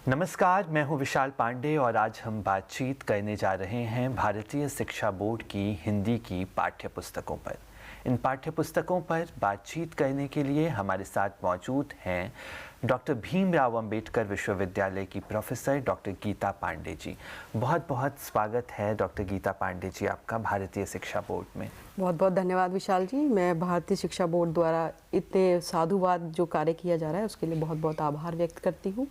नमस्कार, मैं हूं विशाल पांडे और आज हम बातचीत करने जा रहे हैं भारतीय शिक्षा बोर्ड की हिंदी की पाठ्य पुस्तकों पर। इन पाठ्य पुस्तकों पर बातचीत करने के लिए हमारे साथ मौजूद हैं डॉक्टर भीमराव अंबेडकर विश्वविद्यालय की प्रोफेसर डॉक्टर गीता पांडे जी। बहुत बहुत स्वागत है डॉक्टर गीता पांडे जी आपका भारतीय शिक्षा बोर्ड में। बहुत बहुत धन्यवाद विशाल जी। मैं भारतीय शिक्षा बोर्ड द्वारा इतने साधुवाद जो कार्य किया जा रहा है उसके लिए बहुत बहुत आभार व्यक्त करती हूँ।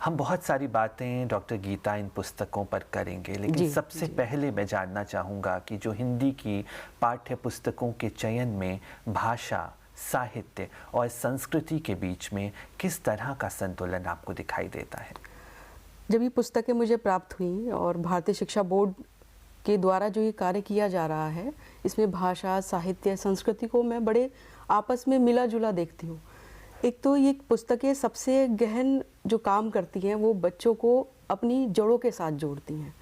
हम बहुत सारी बातें डॉक्टर गीता इन पुस्तकों पर करेंगे, लेकिन सबसे पहले मैं जानना चाहूँगा कि जो हिंदी की पाठ्य पुस्तकों के चयन में भाषा, साहित्य और संस्कृति के बीच में किस तरह का संतुलन आपको दिखाई देता है? जब ये पुस्तकें मुझे प्राप्त हुई और भारतीय शिक्षा बोर्ड के द्वारा जो ये कार्य किया जा रहा है, इसमें भाषा, साहित्य, संस्कृति को मैं बड़े आपस में मिला जुला देखती हूँ। एक तो ये पुस्तकें सबसे गहन जो काम करती हैं वो बच्चों को अपनी जड़ों के साथ जोड़ती हैं।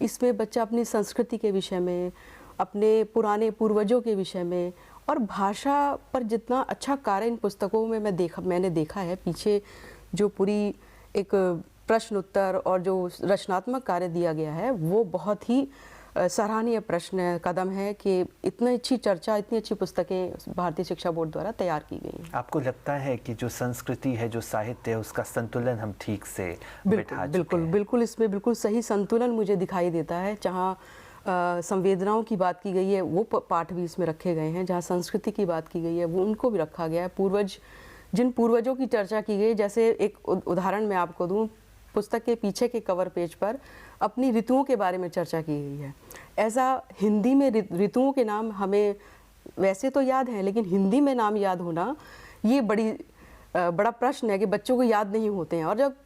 इसमें बच्चा अपनी संस्कृति के विषय में, अपने पुराने पूर्वजों के विषय में और भाषा पर जितना अच्छा कार्य इन पुस्तकों में मैंने देखा है, पीछे जो पूरी एक प्रश्न उत्तर और जो रचनात्मक कार्य दिया गया है वो बहुत ही सराहनीय कदम है कि इतनी अच्छी चर्चा, इतनी अच्छी पुस्तकें भारतीय शिक्षा बोर्ड द्वारा तैयार की गई हैं। आपको लगता है कि जो संस्कृति है, जो साहित्य है, उसका संतुलन हम ठीक से बिठा चुके हैं? बिल्कुल इसमें बिल्कुल सही संतुलन मुझे दिखाई देता है। जहाँ संवेदनाओं की बात की गई है वो पाठ भी इसमें रखे गए हैं, जहाँ संस्कृति की बात की गई है वो उनको भी रखा गया है। जिन पूर्वजों की चर्चा की गई, जैसे एक उदाहरण मैं आपको दूँ, पुस्तक के पीछे के कवर पेज पर अपनी ऋतुओं के बारे में चर्चा की गई है। ऐसा हिंदी में ऋतुओं के नाम हमें वैसे तो याद हैं, लेकिन हिंदी में नाम याद होना ये बड़ा प्रश्न है कि बच्चों को याद नहीं होते हैं। और जब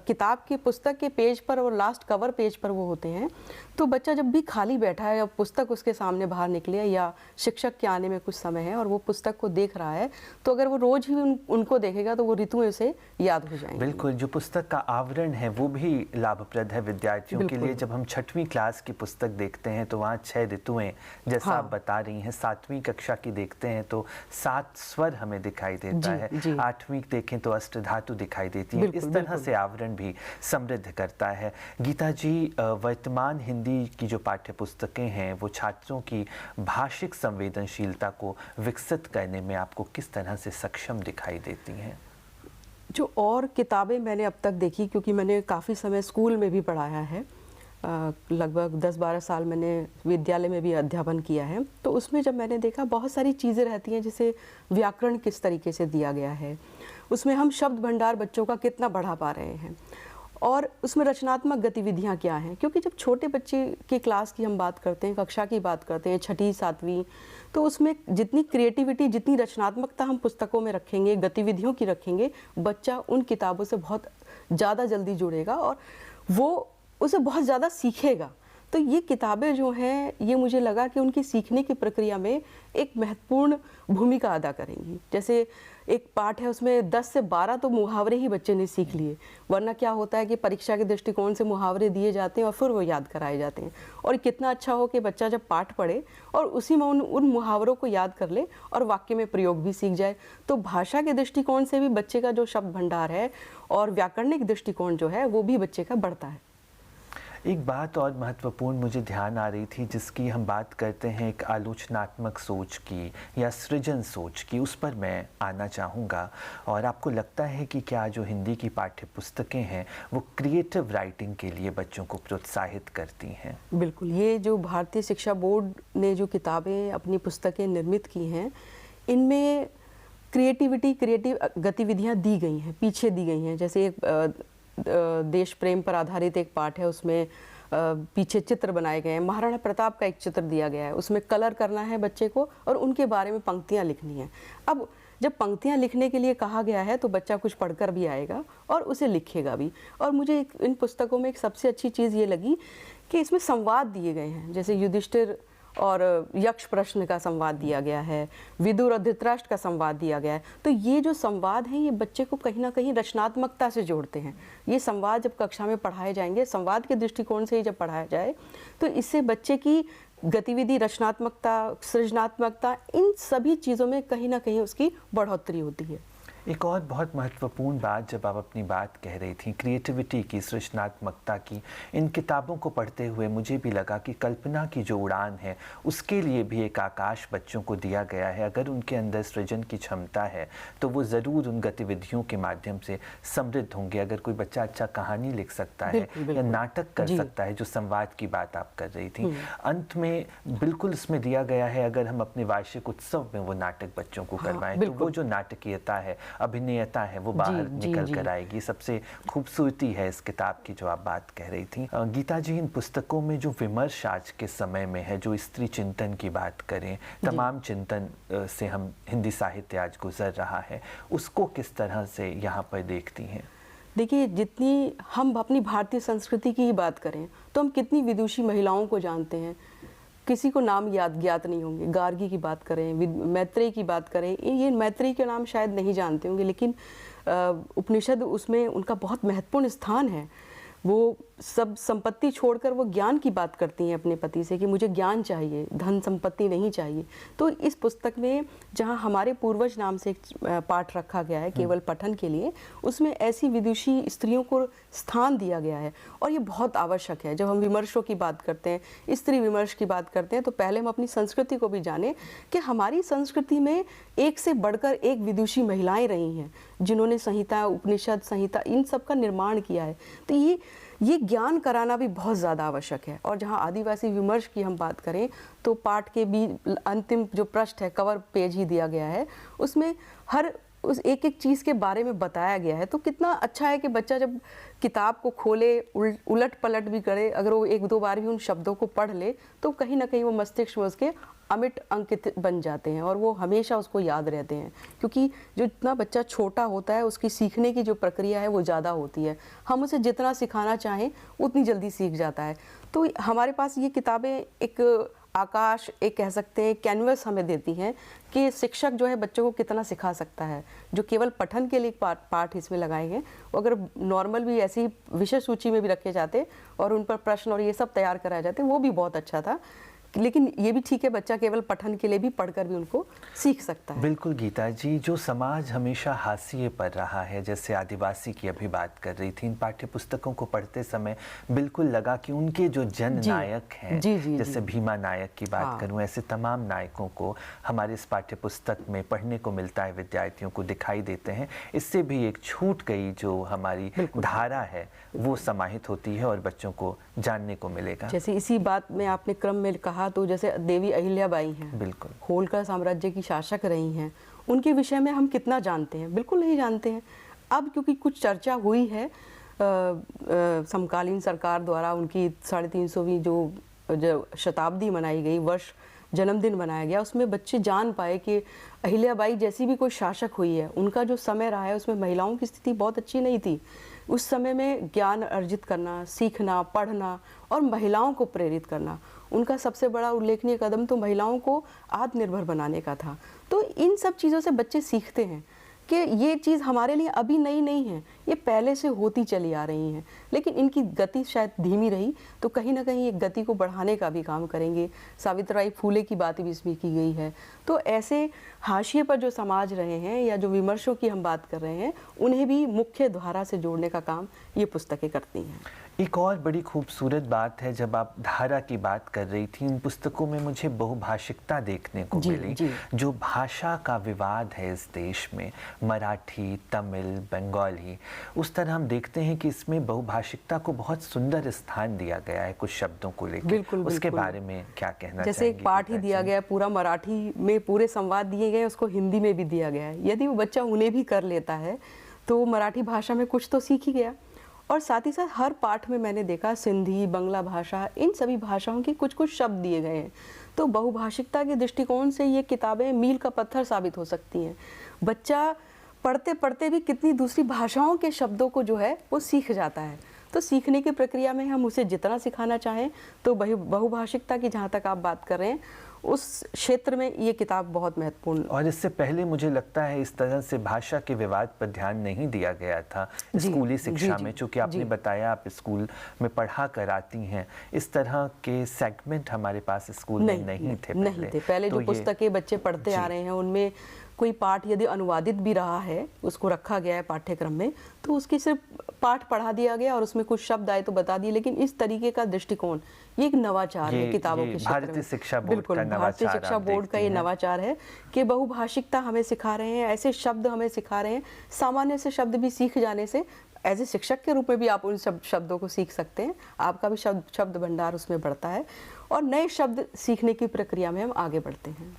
किताब की पुस्तक के पेज पर और लास्ट कवर पेज पर वो होते हैं तो बच्चा जब भी खाली बैठा है या पुस्तक उसके सामने बाहर निकले या शिक्षक के आने में कुछ समय है और वो पुस्तक को देख रहा है, तो अगर वो रोज ही उनको देखेगा तो वो ऋतुएं उसे याद हो जाएंगी। बिल्कुल, जो पुस्तक का आवरण है वो भी लाभप्रद है विद्यार्थियों के लिए। जब हम 6वीं क्लास की पुस्तक देखते हैं तो वहाँ 6 ऋतुएं जैसा आप बता रही हैं, 7वीं कक्षा की देखते हैं तो 7 स्वर हमें दिखाई देता है, 8वीं देखें तो अष्टधातु दिखाई देती है। इस तरह से आवरण भी समृद्ध करता है। गीता जी, वर्तमान हिंदी की जो पाठ्य पुस्तकें हैं वो छात्रों की भाषिक संवेदनशीलता को विकसित करने में आपको किस तरह से सक्षम दिखाई देती हैं? जो और किताबें मैंने अब तक देखी, क्योंकि मैंने काफ़ी समय स्कूल में भी पढ़ाया है, लगभग 10-12 साल मैंने विद्यालय में भी अध्यापन किया है, तो उसमें जब मैंने देखा बहुत सारी चीज़ें रहती हैं, जैसे व्याकरण किस तरीके से दिया गया है, उसमें हम शब्द भंडार बच्चों का कितना बढ़ा पा रहे हैं और उसमें रचनात्मक गतिविधियां क्या हैं। क्योंकि जब छोटे बच्चे की क्लास की हम बात करते हैं, कक्षा की बात करते हैं, 6ठी 7वीं, तो उसमें जितनी क्रिएटिविटी, जितनी रचनात्मकता हम पुस्तकों में रखेंगे, गतिविधियों की रखेंगे, बच्चा उन किताबों से बहुत ज़्यादा जल्दी जुड़ेगा और वो उसे बहुत ज़्यादा सीखेगा। तो ये किताबें जो हैं ये मुझे लगा कि उनकी सीखने की प्रक्रिया में एक महत्वपूर्ण भूमिका अदा करेंगी। जैसे एक पाठ है उसमें 10 से 12 तो मुहावरे ही बच्चे ने सीख लिए, वरना क्या होता है कि परीक्षा के दृष्टिकोण से मुहावरे दिए जाते हैं और फिर वो याद कराए जाते हैं। और कितना अच्छा हो कि बच्चा जब पाठ पढ़े और उसी में उन मुहावरों को याद कर ले और वाक्य में प्रयोग भी सीख जाए। तो भाषा के दृष्टिकोण से भी बच्चे का जो शब्द भंडार है और व्याकरणिक दृष्टिकोण जो है वो भी बच्चे का बढ़ता है। एक बात और महत्वपूर्ण मुझे ध्यान आ रही थी, जिसकी हम बात करते हैं एक आलोचनात्मक सोच की या सृजन सोच की, उस पर मैं आना चाहूँगा। और आपको लगता है कि क्या जो हिंदी की पाठ्य पुस्तकें हैं वो क्रिएटिव राइटिंग के लिए बच्चों को प्रोत्साहित करती हैं? बिल्कुल, ये जो भारतीय शिक्षा बोर्ड ने जो किताबें, अपनी पुस्तकें निर्मित की हैं, इनमें क्रिएटिव गतिविधियाँ दी गई हैं, पीछे दी गई हैं। जैसे एक देश प्रेम पर आधारित एक पाठ है, उसमें पीछे चित्र बनाए गए हैं। महाराणा प्रताप का एक चित्र दिया गया है, उसमें कलर करना है बच्चे को और उनके बारे में पंक्तियां लिखनी हैं। अब जब पंक्तियां लिखने के लिए कहा गया है तो बच्चा कुछ पढ़कर भी आएगा और उसे लिखेगा भी। और मुझे इन पुस्तकों में एक सबसे अच्छी चीज़ ये लगी कि इसमें संवाद दिए गए हैं। जैसे युधिष्ठिर और यक्ष प्रश्न का संवाद दिया गया है, विदुर और धृतराष्ट्र का संवाद दिया गया है। तो ये जो संवाद हैं ये बच्चे को कहीं ना कहीं रचनात्मकता से जोड़ते हैं। ये संवाद जब कक्षा में पढ़ाए जाएंगे, संवाद के दृष्टिकोण से ही जब पढ़ाया जाए तो इससे बच्चे की गतिविधि, रचनात्मकता, सृजनात्मकता, इन सभी चीज़ों में कहीं ना कहीं उसकी बढ़ोतरी होती है। एक और बहुत महत्वपूर्ण बात जब आप अपनी बात कह रही थी क्रिएटिविटी की, सृजनात्मकता की, इन किताबों को पढ़ते हुए मुझे भी लगा कि कल्पना की जो उड़ान है उसके लिए भी एक आकाश बच्चों को दिया गया है। अगर उनके अंदर सृजन की क्षमता है तो वो ज़रूर उन गतिविधियों के माध्यम से समृद्ध होंगे। अगर कोई बच्चा अच्छा कहानी लिख सकता है या नाटक कर सकता है, जो संवाद की बात आप कर रही थी, अंत में बिल्कुल इसमें दिया गया है अगर हम अपने वार्षिक उत्सव में वो नाटक बच्चों को करवाएं तो वो जो नाटकीयता है, अभिनयता है, वो बाहर निकल कर आएगी। सबसे खूबसूरती है इस किताब की जो आप बात कह रही थी। गीता जी, इन पुस्तकों में जो विमर्श आज के समय में है, जो स्त्री चिंतन की बात करें, तमाम चिंतन से हम हिंदी साहित्य आज गुजर रहा है, उसको किस तरह से यहाँ पर देखती हैं? देखिए, जितनी हम अपनी भारतीय संस्कृति की ही बात करें तो हम कितनी विदुषी महिलाओं को जानते हैं, किसी को नाम ज्ञात नहीं होंगे। गार्गी की बात करें, मैत्रेयी की बात करें, ये मैत्रेयी के नाम शायद नहीं जानते होंगे, लेकिन उपनिषद उसमें उनका बहुत महत्वपूर्ण स्थान है। वो सब संपत्ति छोड़कर वो ज्ञान की बात करती हैं अपने पति से कि मुझे ज्ञान चाहिए, धन संपत्ति नहीं चाहिए। तो इस पुस्तक में जहाँ हमारे पूर्वज नाम से एक पाठ रखा गया है केवल पठन के लिए, उसमें ऐसी विदुषी स्त्रियों को स्थान दिया गया है और ये बहुत आवश्यक है। जब हम विमर्शों की बात करते हैं, स्त्री विमर्श की बात करते हैं, तो पहले हम अपनी संस्कृति को भी जानें कि हमारी संस्कृति में एक से बढ़कर एक विदुषी महिलाएं रही हैं जिन्होंने संहिता, उपनिषद संहिता, इन सब का निर्माण किया है। तो ये ज्ञान कराना भी बहुत ज़्यादा आवश्यक है। और जहाँ आदिवासी विमर्श की हम बात करें तो पाठ के भी अंतिम जो पृष्ठ है, कवर पेज ही दिया गया है, उसमें हर उस एक एक चीज़ के बारे में बताया गया है। तो कितना अच्छा है कि बच्चा जब किताब को खोले, उलट पलट भी करे, अगर वो एक दो बार भी उन शब्दों को पढ़ ले तो कहीं ना कहीं वो मस्तिष्क में उसके अमिट अंकित बन जाते हैं और वो हमेशा उसको याद रहते हैं। क्योंकि जो इतना बच्चा छोटा होता है उसकी सीखने की जो प्रक्रिया है वो ज़्यादा होती है। हम उसे जितना सिखाना चाहें उतनी जल्दी सीख जाता है। तो हमारे पास ये किताबें एक आकाश, एक कह सकते हैं कैनवस हमें देती हैं कि शिक्षक जो है बच्चों को कितना सिखा सकता है। जो केवल पठन के लिए पाठ इसमें लगाए हैं, वो अगर नॉर्मल भी ऐसी विषय सूची में भी रखे जाते और उन पर प्रश्न और ये सब तैयार कराए जाते, वो भी बहुत अच्छा था। लेकिन ये भी ठीक है, बच्चा केवल पठन के लिए भी पढ़कर भी उनको सीख सकता है। बिल्कुल गीता जी, जो समाज हमेशा हाशिए पर रहा है, जैसे आदिवासी की अभी बात कर रही थी, इन पाठ्य पुस्तकों को पढ़ते समय बिल्कुल लगा कि उनके जो जन नायक हैं, जैसे भीमा नायक की बात करूं, ऐसे तमाम नायकों को हमारे इस पाठ्य पुस्तक में पढ़ने को मिलता है, विद्यार्थियों को दिखाई देते हैं। इससे भी एक छूट गई जो हमारी धारा है वो समाहित होती है और बच्चों को जानने को मिलेगा। जैसे इसी बात में आपने क्रम में कहा, तो जैसे देवी अहिल्याबाई हैं, बिल्कुल होलकर साम्राज्य की शासक रही हैं, उनके विषय में हम कितना जानते हैं? बिल्कुल नहीं जानते हैं। अब क्योंकि कुछ चर्चा हुई है समकालीन सरकार द्वारा, उनकी 350वीं जो शताब्दी मनाई गई, वर्ष जन्मदिन मनाया गया, उसमें बच्चे जान पाए कि अहिल्याबाई जैसी भी कोई शासक हुई है, उनका जो समय रहा है उसमें महिलाओं की स्थिति बहुत अच्छी नहीं थी। उस समय में ज्ञान अर्जित करना, सीखना, पढ़ना और महिलाओं को प्रेरित करना, उनका सबसे बड़ा उल्लेखनीय कदम तो महिलाओं को आत्मनिर्भर बनाने का था। तो इन सब चीज़ों से बच्चे सीखते हैं कि ये चीज़ हमारे लिए अभी नई नहीं है, ये पहले से होती चली आ रही हैं, लेकिन इनकी गति शायद धीमी रही, तो कहीं ना कहीं एक गति को बढ़ाने का भी काम करेंगे। सावित्रीबाई फूले की बात भी इसमें की गई है। तो ऐसे हाशिए पर जो समाज रहे हैं या जो विमर्शों की हम बात कर रहे हैं, उन्हें भी मुख्य धारा से जोड़ने का काम ये पुस्तकें करती हैं। एक और बड़ी खूबसूरत बात है, जब आप धारा की बात कर रही थी, इन पुस्तकों में मुझे बहुभाषिकता देखने को मिली। जो भाषा का विवाद है इस देश में, मराठी, तमिल, बंगाली, उस तरह हम देखते हैं कि इसमें बहुभाषिकता को बहुत सुंदर स्थान दिया गया है कुछ शब्दों को लेकर। उसके बारे में क्या कहना जैसे एक पाठ ही दिया गया पूरा मराठी में, पूरे संवाद दिए गए, उसको हिंदी में भी दिया गया है। यदि वो बच्चा उन्हें भी कर लेता है तो मराठी भाषा में कुछ तो सीख ही गया। और साथ ही साथ हर पाठ में मैंने देखा सिंधी, बांग्ला भाषा, इन सभी भाषाओं के कुछ कुछ शब्द दिए गए हैं। तो बहुभाषिकता के दृष्टिकोण से ये किताबें मील का पत्थर साबित हो सकती हैं। बच्चा पढ़ते पढ़ते भी कितनी दूसरी भाषाओं के शब्दों को जो है वो सीख जाता है। तो सीखने की प्रक्रिया में हम उसे जितना सिखाना चाहें, तो बहुभाषिकता की जहाँ तक आप बात कर रहे हैं, उस क्षेत्र में ये किताब बहुत महत्वपूर्ण। और इससे पहले मुझे लगता है इस तरह से भाषा के विवाद पर ध्यान नहीं दिया गया था स्कूली शिक्षा में, चूंकि आपने बताया आप स्कूल में पढ़ा कर आती हैं, इस तरह के सेगमेंट हमारे पास स्कूल में नहीं थे पहले जो पुस्तकें बच्चे पढ़ते आ रहे हैं उनमें कोई पाठ यदि अनुवादित भी रहा है, उसको रखा गया है पाठ्यक्रम में, तो उसकी सिर्फ पाठ पढ़ा दिया गया और उसमें कुछ शब्द आए तो बता दिए। लेकिन इस तरीके का दृष्टिकोण, ये एक नवाचार है किताबों के क्षेत्र में। भारतीय शिक्षा बोर्ड बिल्कुल, भारतीय शिक्षा बोर्ड का ये नवाचार है कि बहुभाषिकता हमें सिखा रहे हैं, ऐसे शब्द हमें सिखा रहे हैं, सामान्य से शब्द भी सीख जाने से एज ए शिक्षक के रूप में भी आप उन शब्दों को सीख सकते हैं, आपका भी शब्द भंडार उसमें बढ़ता है और नए शब्द सीखने की प्रक्रिया में हम आगे बढ़ते हैं।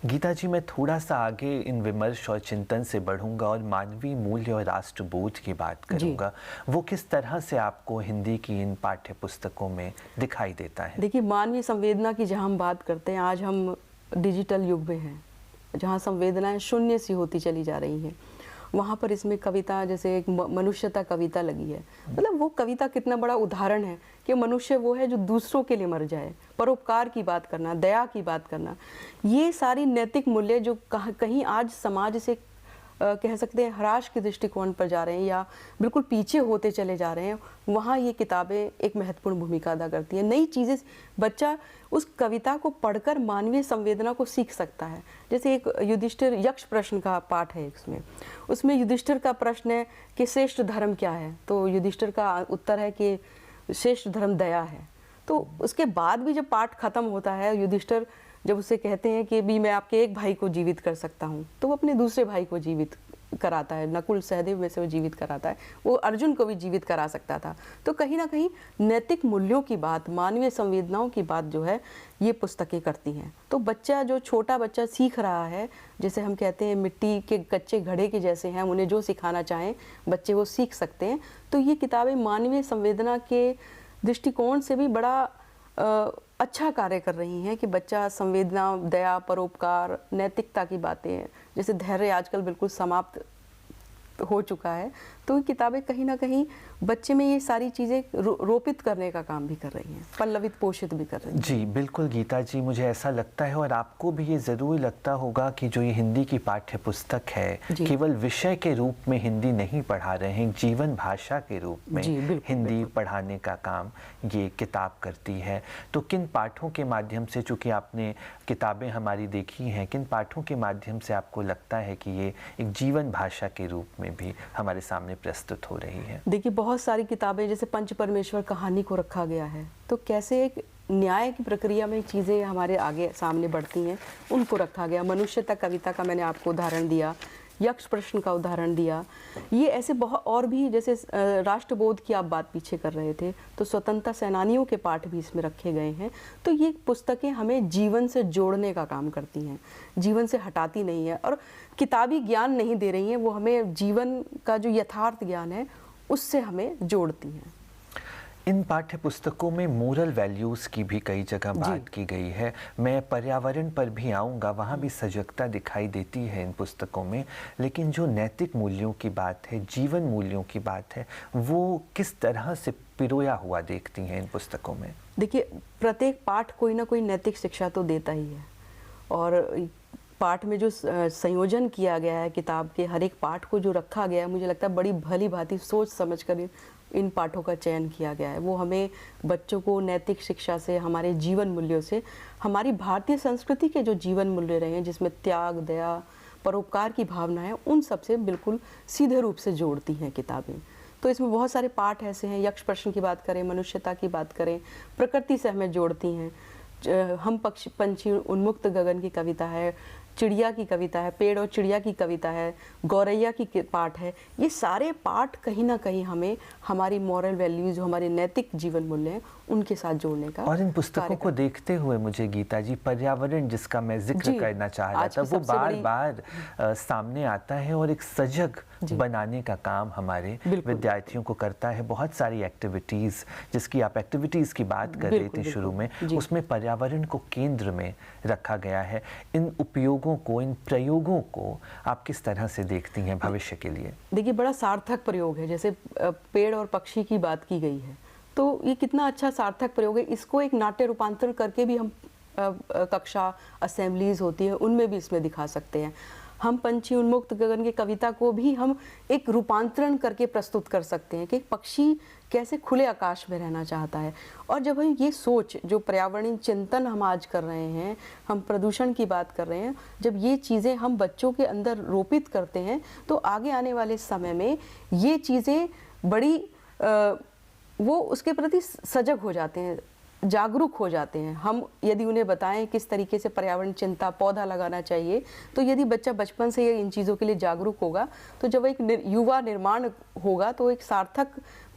गीता जी, मैं थोड़ा सा आगे इन विमर्श और चिंतन से बढ़ूंगा और मानवीय मूल्य और राष्ट्रबोध की बात करूंगा। वो किस तरह से आपको हिंदी की इन पाठ्य पुस्तकों में दिखाई देता है? देखिए, मानवीय संवेदना की जहाँ हम बात करते हैं, आज हम डिजिटल युग में हैं जहाँ संवेदनाएं शून्य सी होती चली जा रही हैं, वहाँ पर इसमें कविता, जैसे एक मनुष्यता कविता लगी है, मतलब वो कविता कितना बड़ा उदाहरण है कि मनुष्य वो है जो दूसरों के लिए मर जाए, परोपकार की बात करना, दया की बात करना, ये सारी नैतिक मूल्य जो कहीं आज समाज से कह सकते हैं ह्रास के दृष्टिकोण पर जा रहे हैं या बिल्कुल पीछे होते चले जा रहे हैं, वहाँ ये किताबें एक महत्वपूर्ण भूमिका अदा करती हैं। नई चीज़ें बच्चा उस कविता को पढ़कर मानवीय संवेदना को सीख सकता है। जैसे एक युधिष्ठिर यक्ष प्रश्न का पाठ है उसमें युधिष्ठिर का प्रश्न है कि श्रेष्ठ धर्म क्या है, तो युधिष्ठिर का उत्तर है कि श्रेष्ठ धर्म दया है। तो उसके बाद भी जब पाठ खत्म होता है, युधिष्ठिर जब उसे कहते हैं कि भी मैं आपके एक भाई को जीवित कर सकता हूँ, तो वो अपने दूसरे भाई को जीवित कराता है, नकुल सहदेव में से वो जीवित कराता है, वो अर्जुन को भी जीवित करा सकता था। तो कहीं ना कहीं नैतिक मूल्यों की बात, मानवीय संवेदनाओं की बात जो है ये पुस्तकें करती हैं। तो बच्चा, जो छोटा बच्चा सीख रहा है, जैसे हम कहते हैं मिट्टी के कच्चे घड़े के जैसे हैं, उन्हें जो सिखाना चाहें बच्चे वो सीख सकते हैं। तो ये किताबें मानवीय संवेदना के दृष्टिकोण से भी बड़ा अच्छा कार्य कर रही हैं कि बच्चा संवेदना, दया, परोपकार, नैतिकता की बातें, जैसे धैर्य आजकल बिल्कुल समाप्त हो चुका है, तो ये किताबें कहीं ना कहीं बच्चे में ये सारी चीज़ें रोपित करने का काम भी कर रही हैं, पल्लवित पोषित भी कर रही हैं। जी बिल्कुल गीता जी, मुझे ऐसा लगता है और आपको भी ये ज़रूर लगता होगा कि जो ये हिंदी की पाठ्य पुस्तक है, केवल विषय के रूप में हिंदी नहीं पढ़ा रहे हैं, जीवन भाषा के रूप में हिंदी पढ़ाने का काम ये किताब करती है। तो किन पाठों के माध्यम से, चूँकि आपने किताबें हमारी देखी हैं, किन पाठों के माध्यम से आपको लगता है कि ये एक जीवन भाषा के रूप में भी हमारे सामने प्रस्तुत हो रही है? देखिए, बहुत सारी किताबें, जैसे पंच परमेश्वर कहानी को रखा गया है, तो कैसे एक न्याय की प्रक्रिया में चीज़ें हमारे आगे सामने बढ़ती हैं, उनको रखा गया। मनुष्यता कविता का मैंने आपको उदाहरण दिया, यक्ष प्रश्न का उदाहरण दिया, ये ऐसे बहुत और भी, जैसे राष्ट्रबोध की आप बात पीछे कर रहे थे, तो स्वतंत्रता सेनानियों के पाठ भी इसमें रखे गए हैं। तो ये पुस्तकें हमें जीवन से जोड़ने का काम करती हैं, जीवन से हटाती नहीं है और किताबी ज्ञान नहीं दे रही हैं, वो हमें जीवन का जो यथार्थ ज्ञान है उससे हमें जोड़ती हैं। इन पाठ्य पुस्तकों में मोरल वैल्यूज़ की भी कई जगह बात की गई है। मैं पर्यावरण पर भी आऊँगा, वहाँ भी सजगता दिखाई देती है इन पुस्तकों में, लेकिन जो नैतिक मूल्यों की बात है, जीवन मूल्यों की बात है, वो किस तरह से पिरोया हुआ देखती हैं इन पुस्तकों में? देखिए, प्रत्येक पाठ कोई ना कोई नैतिक शिक्षा तो देता ही है और पाठ में जो संयोजन किया गया है, किताब के हर एक पाठ को जो रखा गया है, मुझे लगता है बड़ी भली भांति सोच समझ कर इन पाठों का चयन किया गया है। वो हमें बच्चों को नैतिक शिक्षा से, हमारे जीवन मूल्यों से, हमारी भारतीय संस्कृति के जो जीवन मूल्य रहे हैं जिसमें त्याग, दया, परोपकार की भावना है, उन सब से बिल्कुल सीधे रूप से जोड़ती हैं किताबें। तो इसमें बहुत सारे पाठ ऐसे हैं, यक्ष प्रश्न की बात करें, मनुष्यता की बात करें, प्रकृति से हमें जोड़ती हैं। हम पंछी उन्मुक्त गगन की कविता है, चिड़िया की कविता है, पेड़ और चिड़िया की कविता है, गौरैया की पाठ है। ये सारे पाठ कहीं ना कहीं हमें हमारी मॉरल वैल्यूज, हमारे नैतिक जीवन मूल्य हैं, उनके साथ जोड़ने का। और इन पुस्तकों को देखते हुए मुझे गीता जी, पर्यावरण जिसका मैं जिक्र करना चाह रहा था, वो बार बार सामने आता है और एक सजग बनाने का काम हमारे विद्यार्थियों को करता है। बहुत सारी एक्टिविटीज़, जिसकी आप एक्टिविटीज़ की बात कर रही थी शुरू में, उसमें पर्यावरण को केंद्र में रखा गया है। इन उपयोगों को, इन प्रयोगों को आप किस तरह से देखती हैं भविष्य के लिए? देखिए, बड़ा सार्थक प्रयोग है। जैसे पेड़ और पक्षी की बात की गई है, तो ये कितना अच्छा सार्थक प्रयोग है। इसको एक नाट्य रूपांतरण करके भी हम कक्षा असेंबलीज होती है उनमें भी इसमें दिखा सकते हैं। हम पंछी उन्मुक्त गगन की कविता को भी हम एक रूपांतरण करके प्रस्तुत कर सकते हैं कि एक पक्षी कैसे खुले आकाश में रहना चाहता है। और जब हम ये सोच, जो पर्यावरणीय चिंतन हम आज कर रहे हैं, हम प्रदूषण की बात कर रहे हैं, जब ये चीज़ें हम बच्चों के अंदर रोपित करते हैं तो आगे आने वाले समय में ये चीज़ें बड़ी वो उसके प्रति सजग हो जाते हैं, जागरूक हो जाते हैं। हम यदि उन्हें बताएं किस तरीके से पर्यावरण चिंता, पौधा लगाना चाहिए, तो यदि बच्चा बचपन से इन चीज़ों के लिए जागरूक होगा तो जब एक युवा निर्माण होगा तो एक सार्थक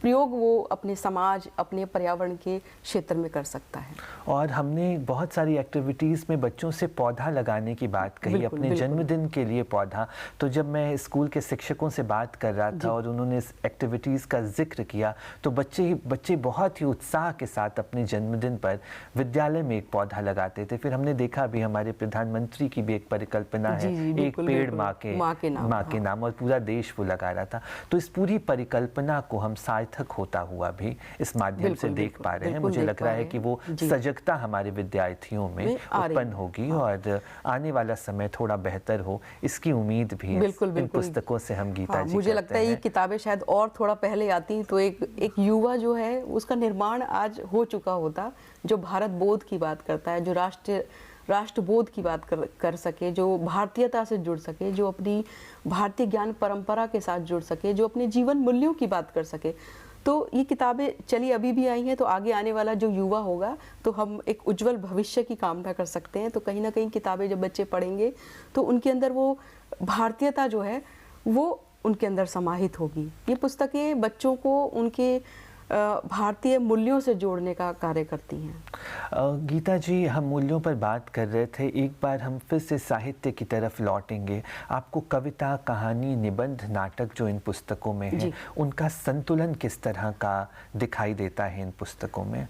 प्रयोग वो अपने समाज, अपने पर्यावरण के क्षेत्र में कर सकता है। और हमने बहुत सारी एक्टिविटीज़ में बच्चों से पौधा लगाने की बात कही, अपने जन्मदिन के लिए पौधा। तो जब मैं स्कूल के शिक्षकों से बात कर रहा था और उन्होंने इस एक्टिविटीज़ का जिक्र किया तो बच्चे बहुत ही उत्साह के साथ अपने जन्मदिन पर विद्यालय में एक पौधा लगाते थे। फिर हमने देखा भी हमारे प्रधानमंत्री की भी एक परिकल्पना है, एक पेड़ माँ के नाम, और पूरा देश वो लगा रहा था। तो इस पूरी परिकल्पना को हम सार्थक होता हुआ भी इस माध्यम से देख पा रहे हैं। मुझे लग रहा है कि वो सजगता हमारे विद्यार्थियों में उत्पन्न होगी और आने वाला समय थोड़ा बेहतर हो, इसकी उम्मीद भी इन पुस्तकों से हम गीता जी मुझे लगता है ये किताबें शायद और थोड़ा पहले आती तो एक युवा जो है उसका निर्माण आज हो चुका होता, जो भारत बोध की बात करता है, जो राष्ट्रबोध की बात कर सके, जो भारतीयता से जुड़ सके, जो अपनी भारतीय ज्ञान परंपरा के साथ जुड़ सके, जो अपने जीवन मूल्यों की बात कर सके। तो ये किताबें चली अभी भी आई हैं, तो आगे आने वाला जो युवा होगा तो हम एक उज्जवल भविष्य की कामना कर सकते हैं। तो कहीं ना कहीं किताबें जब बच्चे पढ़ेंगे तो उनके अंदर वो भारतीयता जो है वो उनके अंदर समाहित होगी। ये पुस्तकें बच्चों को उनके भारतीय मूल्यों से जोड़ने का कार्य करती हैं। गीता जी, हम मूल्यों पर बात कर रहे थे, एक बार हम फिर से साहित्य की तरफ लौटेंगे। आपको कविता, कहानी, निबंध, नाटक जो इन पुस्तकों में है, उनका संतुलन किस तरह का दिखाई देता है इन पुस्तकों में?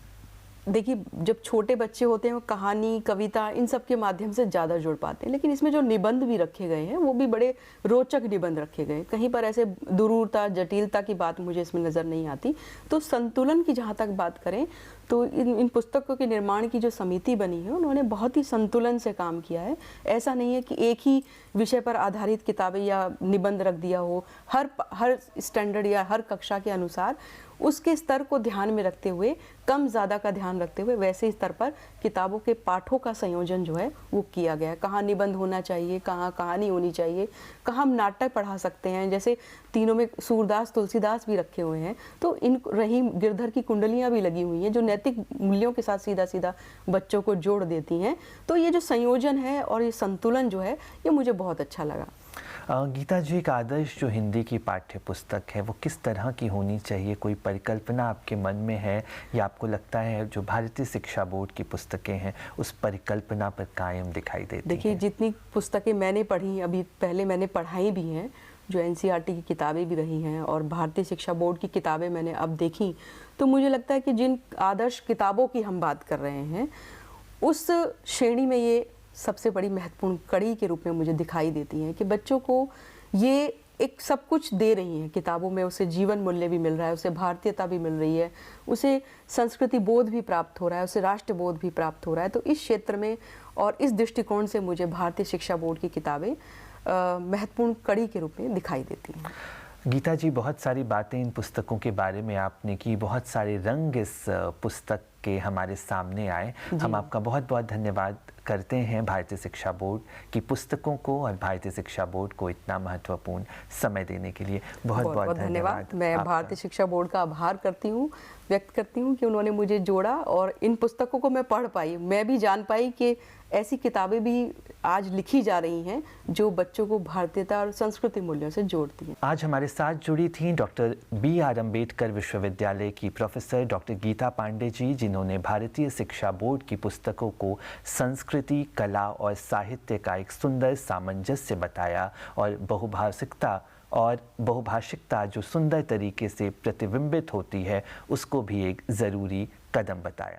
देखिए, जब छोटे बच्चे होते हैं वो कहानी, कविता इन सब के माध्यम से ज़्यादा जुड़ पाते हैं, लेकिन इसमें जो निबंध भी रखे गए हैं वो भी बड़े रोचक निबंध रखे गए हैं। कहीं पर ऐसे दूरता, जटिलता की बात मुझे इसमें नज़र नहीं आती। तो संतुलन की जहाँ तक बात करें तो इन पुस्तकों के निर्माण की जो समिति बनी है उन्होंने बहुत ही संतुलन से काम किया है। ऐसा नहीं है कि एक ही विषय पर आधारित किताबें या निबंध रख दिया हो। हर स्टैंडर्ड या हर कक्षा के अनुसार उसके स्तर को ध्यान में रखते हुए, कम ज़्यादा का ध्यान रखते हुए वैसे स्तर पर किताबों के पाठों का संयोजन जो है वो किया गया है। कहाँ निबंध होना चाहिए, कहाँ कहानी होनी चाहिए, कहाँ हम नाटक पढ़ा सकते हैं। जैसे तीनों में सूरदास, तुलसीदास भी रखे हुए हैं। तो इन रहीम, गिरधर की कुंडलियाँ भी लगी हुई हैं जो नैतिक मूल्यों के साथ सीधा सीधा बच्चों को जोड़ देती हैं। तो ये जो संयोजन है और ये संतुलन जो है ये मुझे बहुत अच्छा लगा। गीता जी, एक आदर्श जो हिंदी की पाठ्य पुस्तक है वो किस तरह की होनी चाहिए? कोई परिकल्पना आपके मन में है या आपको लगता है जो भारतीय शिक्षा बोर्ड की पुस्तकें हैं उस परिकल्पना पर कायम दिखाई देती हैं? देखिए, जितनी पुस्तकें मैंने पढ़ी, अभी पहले मैंने पढ़ाई भी हैं, जो एनसीईआरटी की किताबें भी रही हैं और भारतीय शिक्षा बोर्ड की किताबें मैंने अब देखी, तो मुझे लगता है कि जिन आदर्श किताबों की हम बात कर रहे हैं उस श्रेणी में ये सबसे बड़ी महत्वपूर्ण कड़ी के रूप में मुझे दिखाई देती हैं कि बच्चों को ये एक सब कुछ दे रही हैं किताबों में। उसे जीवन मूल्य भी मिल रहा है, उसे भारतीयता भी मिल रही है, उसे संस्कृति बोध भी प्राप्त हो रहा है, उसे राष्ट्र बोध भी प्राप्त हो रहा है। तो इस क्षेत्र में और इस दृष्टिकोण से मुझे भारतीय शिक्षा बोर्ड की किताबें महत्वपूर्ण कड़ी के रूप में दिखाई देती हैं। गीता जी, बहुत सारी बातें इन पुस्तकों के बारे में आपने की, बहुत सारे रंग इस पुस्तक के हमारे सामने आए। हम आपका बहुत बहुत धन्यवाद करते हैं भारतीय शिक्षा बोर्ड की पुस्तकों को और भारतीय शिक्षा बोर्ड को इतना महत्वपूर्ण समय देने के लिए बहुत बहुत धन्यवाद। मैं भारतीय शिक्षा बोर्ड का आभार व्यक्त करती हूँ कि उन्होंने मुझे जोड़ा और इन पुस्तकों को मैं पढ़ पाई, मैं भी जान पाई कि ऐसी किताबें भी आज लिखी जा रही हैं जो बच्चों को भारतीयता और संस्कृति मूल्यों से जोड़ती हैं। आज हमारे साथ जुड़ी थी डॉक्टर BR अम्बेडकर विश्वविद्यालय की प्रोफेसर डॉक्टर गीता पांडे जी, जिन्होंने भारतीय शिक्षा बोर्ड की पुस्तकों को संस्कृति, कला और साहित्य का एक सुंदर सामंजस्य बताया और बहुभाषिकता जो सुंदर तरीके से प्रतिबिंबित होती है उसको भी एक ज़रूरी कदम बताया।